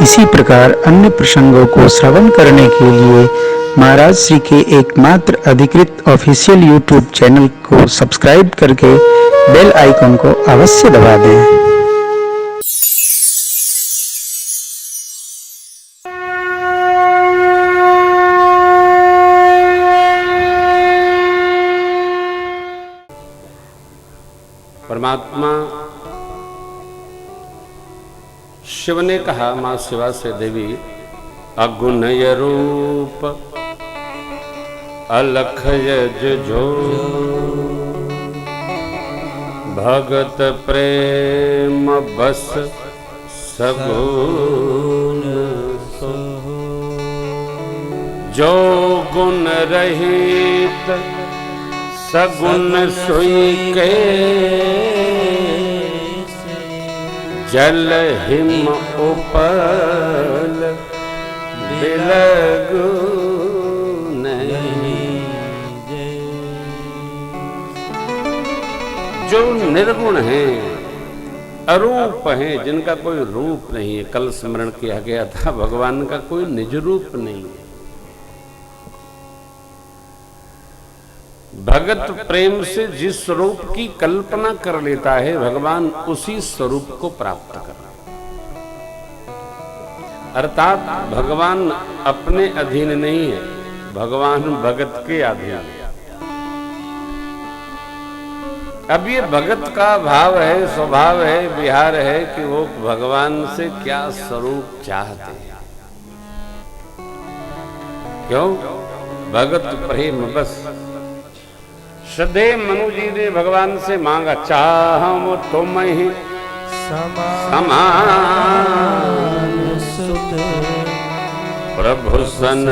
इसी प्रकार अन्य प्रसंगों को श्रवण करने के लिए महाराज श्री के एकमात्र अधिकृत ऑफिशियल यूट्यूब चैनल को सब्सक्राइब करके बेल आइकन को अवश्य दबा दें। परमात्मा शिव ने कहा मां शिवा से, देवी अगुणय रूप अलख यज जो भगत प्रेम बस सगुण सो, जो गुण रहित सगुण सोई के जल हिम उपल बिलगु नहीं। जो निर्गुण हैं, अरूप हैं, जिनका कोई रूप नहीं है। कल स्मरण किया गया था भगवान का कोई निज रूप नहीं है। भगत प्रेम से जिस स्वरूप की कल्पना कर लेता है भगवान उसी स्वरूप को प्राप्त कर, अर्थात भगवान अपने अधीन नहीं है, भगवान भगत के अधीन है। अब ये भगत का भाव है, स्वभाव है, विहार है कि वो भगवान से क्या स्वरूप चाहते हैं। क्यों? भगत प्रेम बस। श्रद्धेय मनु जी ने भगवान से मांगा, चाहम तुम ही समान सुत प्रभु सन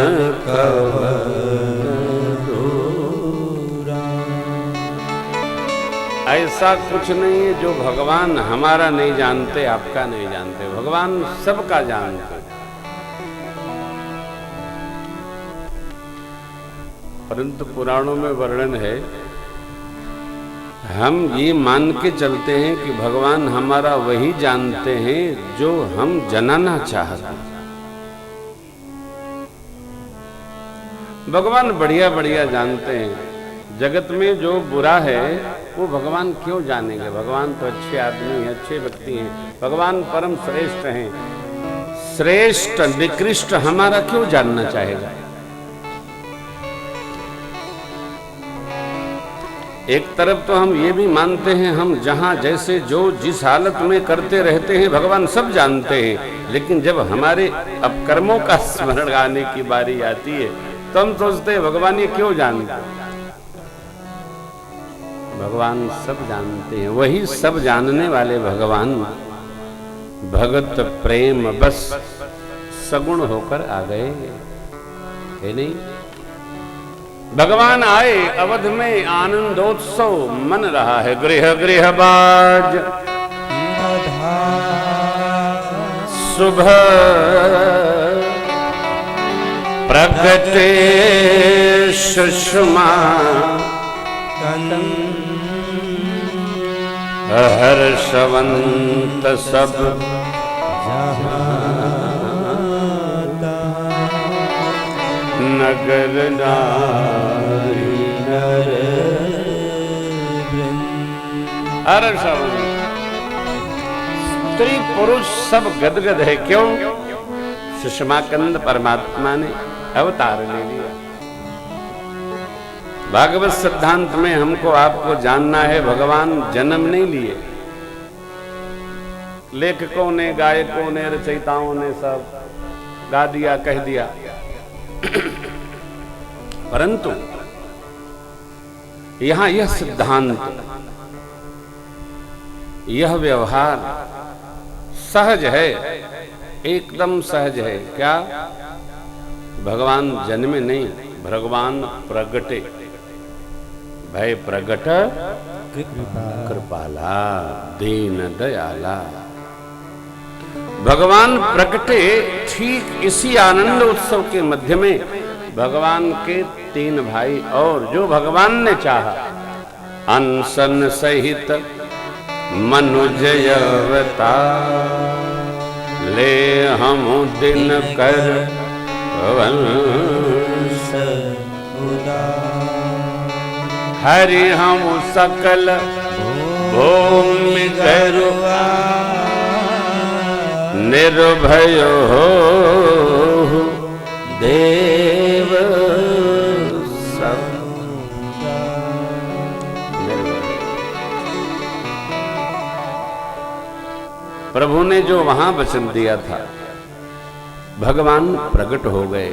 ऐसा कुछ नहीं है जो भगवान हमारा नहीं जानते, आपका नहीं जानते। भगवान सबका जानते। परंतु पुराणों में वर्णन है, हम ये मान के चलते हैं कि भगवान हमारा वही जानते हैं जो हम जानना चाहते हैं। भगवान बढ़िया बढ़िया जानते हैं। जगत में जो बुरा है वो भगवान क्यों जानेंगे? भगवान तो अच्छे आदमी हैं, अच्छे व्यक्ति हैं। भगवान परम श्रेष्ठ हैं। श्रेष्ठ निकृष्ट हमारा क्यों जानना चाहेगा? एक तरफ तो हम ये भी मानते हैं, हम जहां जैसे जो जिस हालत में करते रहते हैं भगवान सब जानते हैं, लेकिन जब हमारे अपकर्मों का स्मरण आने की बारी आती है तो हम सोचते हैं भगवान ये क्यों जानते हैं। भगवान सब जानते हैं। वही सब जानने वाले भगवान भगत प्रेम बस सगुण होकर आ गए, है नहीं? भगवान आए, अवध में आनंदोत्सव मन रहा है। गृह गृह बाज सुबह प्रगटे सुषमा हर्षवंत सब नगर नारी नर हर्षवंत स्त्री पुरुष सब गदगद है। क्यों? सुषमाकंद परमात्मा ने अवतार ले लिया। भागवत सिद्धांत में हमको आपको जानना है, भगवान जन्म नहीं लिए। लेखकों ने, गायकों ने, रचयिताओं ने सब गा दिया, कह दिया, परंतु यहां यह सिद्धांत, यह व्यवहार सहज है, एकदम सहज है। क्या? भगवान जन्मे नहीं, भगवान प्रगटे। भय प्रगट कृपाला दीन दयाला। भगवान प्रकटे ठीक इसी आनंद उत्सव के मध्य में भगवान के 3 भाई और जो भगवान ने चाहा, अनशन सहित मनुज अवतार ले हम दिन कर वंश हरि हम सकल भूमि गरुआ निर्भय हो देव सब। प्रभु ने जो वहां वचन दिया था, भगवान प्रकट हो गए।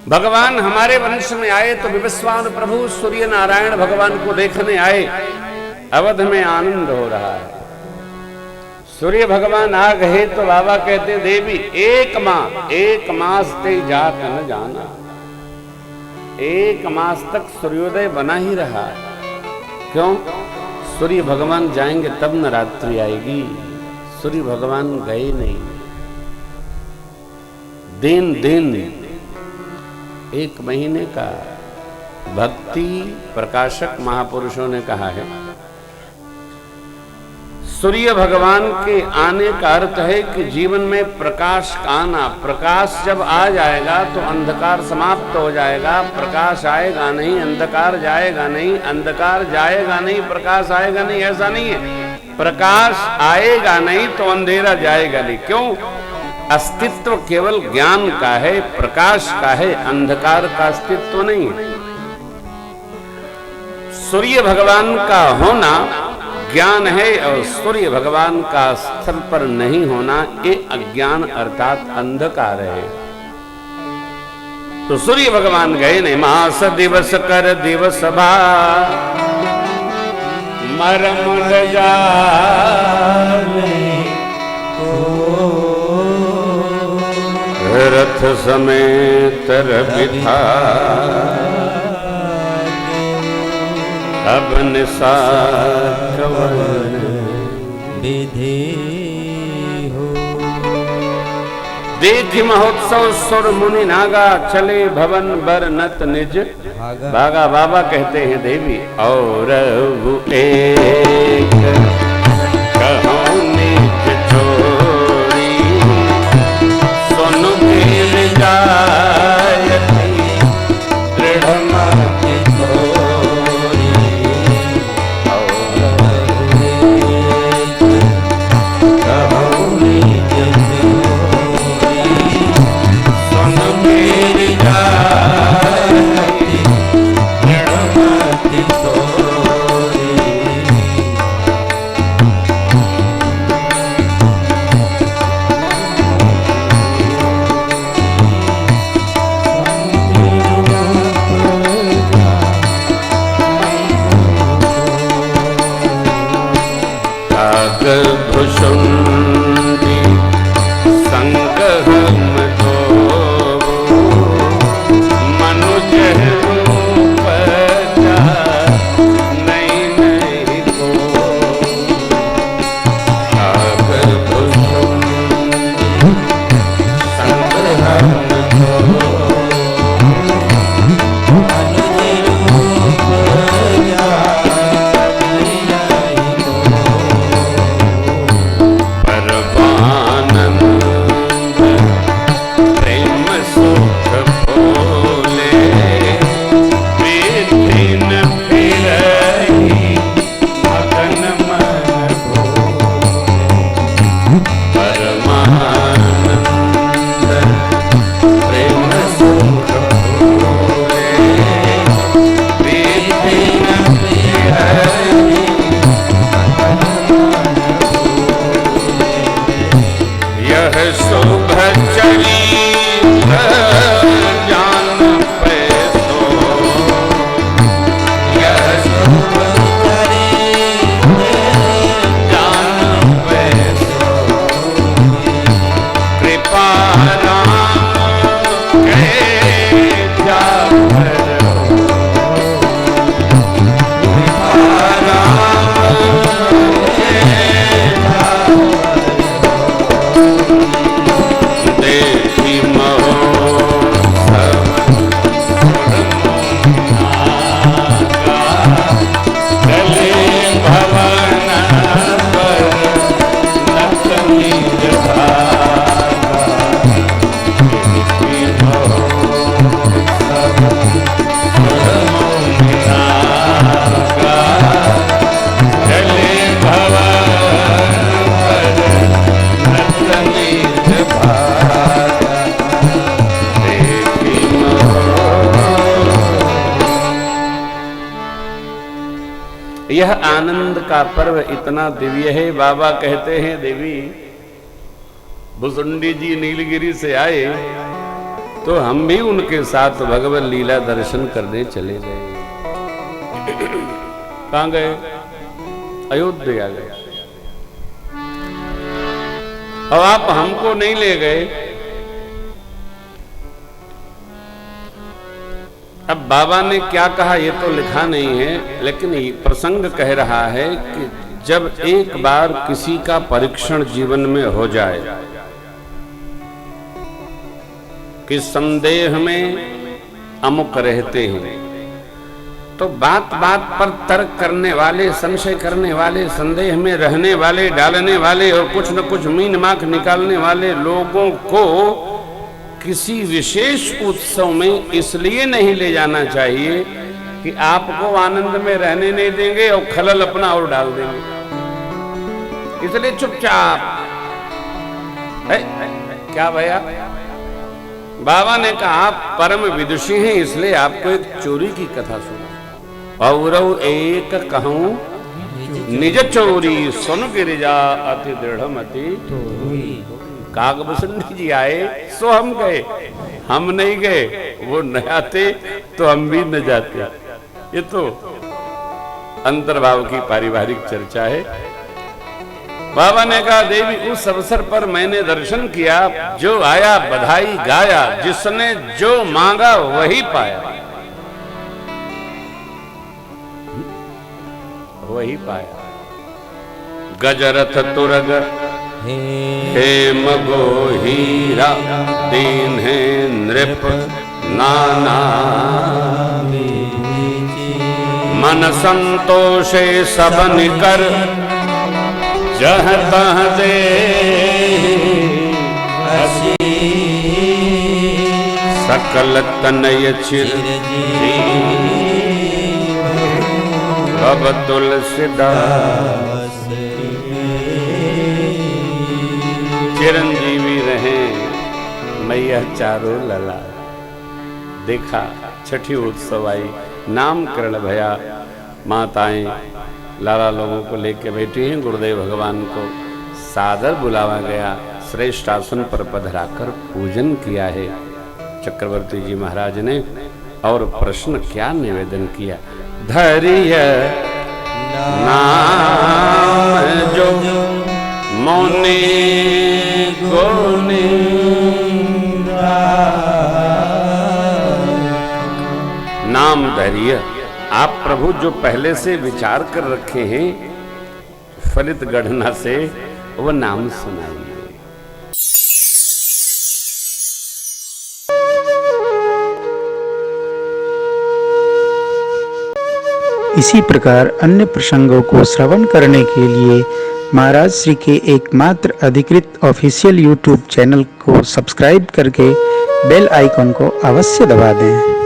भगवान हमारे वंश में आए तो विवस्वान प्रभु सूर्य नारायण भगवान को देखने आए। अवध में आनंद हो रहा है। सूर्य भगवान आ गए तो बाबा कहते देवी एक मास ते जात न जाना। 1 मास तक सूर्योदय बना ही रहा। क्यों? सूर्य भगवान जाएंगे तब न रात्रि आएगी। सूर्य भगवान गए नहीं। दिन 1 महीने का। भक्ति प्रकाशक महापुरुषों ने कहा है, सूर्य भगवान के आने का अर्थ है कि जीवन में प्रकाश का आना। प्रकाश जब आ जाएगा तो अंधकार समाप्त हो जाएगा। प्रकाश आएगा नहीं, अंधकार जाएगा नहीं, अंधकार जाएगा नहीं, प्रकाश आएगा नहीं, ऐसा नहीं है। प्रकाश आएगा नहीं तो अंधेरा जाएगा नहीं। क्यों? अस्तित्व केवल ज्ञान का है, प्रकाश का है, अंधकार का अस्तित्व नहीं है। सूर्य भगवान का होना ज्ञान है और सूर्य भगवान का स्थल पर नहीं होना ये अज्ञान अर्थात अंधकार है। तो सूर्य भगवान गए नहीं। मास दिवस कर दिवस भा मरम रथ समेत बिठा अब निशा कवन विधि हो। देखी महोत्सव सुर मुनि नागा चले भवन बर नत निज भागा। बाबा कहते हैं देवी और एक कहो निज छोड़ी सुन मिल जायती दृढ़ मति भुषुंडी संग हम दो मनुज रूप जा नहीं को। आग भुषुंडी संग हम दो मनुज रूप जा निज भाग देखी यह आनंद का पर्व इतना दिव्य है। बाबा कहते हैं देवी भुसुंडी जी नीलगिरी से आए तो हम भी उनके साथ भगवत लीला दर्शन करने चले गए। कहां गए? अयोध्या गए। अब आप हमको नहीं ले गए। अब बाबा ने क्या कहा ये तो लिखा नहीं है, लेकिन ये प्रसंग कह रहा है कि जब एक बार किसी का परीक्षण जीवन में हो जाए कि संदेह में अमुक रहते हैं, तो बात बात पर तर्क करने वाले, संशय करने वाले, संदेह में रहने वाले, डालने वाले और कुछ न कुछ मीन माख निकालने वाले लोगों को किसी विशेष उत्सव में इसलिए नहीं ले जाना चाहिए कि आपको आनंद में रहने नहीं देंगे और खलल अपना और डाल देंगे। इसलिए चुपचाप क्या भैया? बाबा ने कहा आप परम विदुषी हैं, इसलिए आपको एक चोरी की कथा सुना। और एक कहूं निज चोरी सुन गिरिजा अति दृढ़मति कागभूषण जी आए सो हम गए, हम नहीं गए। वो न आते तो हम भी न जाते। ये तो अंतर्भाव की पारिवारिक चर्चा है। बाबा ने कहा देवी उस अवसर पर मैंने दर्शन किया, जो आया बधाई गाया, जिसने जो मांगा वही पाया, वही पाया। गजरथ तुरग हेम गो हीरा दीन है नृप नाना, मन संतोषे सबन कर जह तह दे, सकल तनय चिर अब तुलसीदास चिरंजीवी रहे मैया चारों लला। देखा छठी उत्सव आई, नामकरण भया, माताएं लाला लोगों को लेके बैठी हैं। गुरुदेव भगवान को सादर बुलावा गया, श्रेष्ठ आसन पर पधराकर पूजन किया है चक्रवर्ती जी महाराज ने। और प्रश्न क्या निवेदन किया? धरिय नाम जो मौने गोने, नाम धरिय आप प्रभु जो पहले से विचार कर रखे हैं फलित गणना से, वो नाम सुनाइए। इसी प्रकार अन्य प्रसंगों को श्रवण करने के लिए महाराज श्री के एकमात्र अधिकृत ऑफिशियल YouTube चैनल को सब्सक्राइब करके बेल आइकन को अवश्य दबा दें।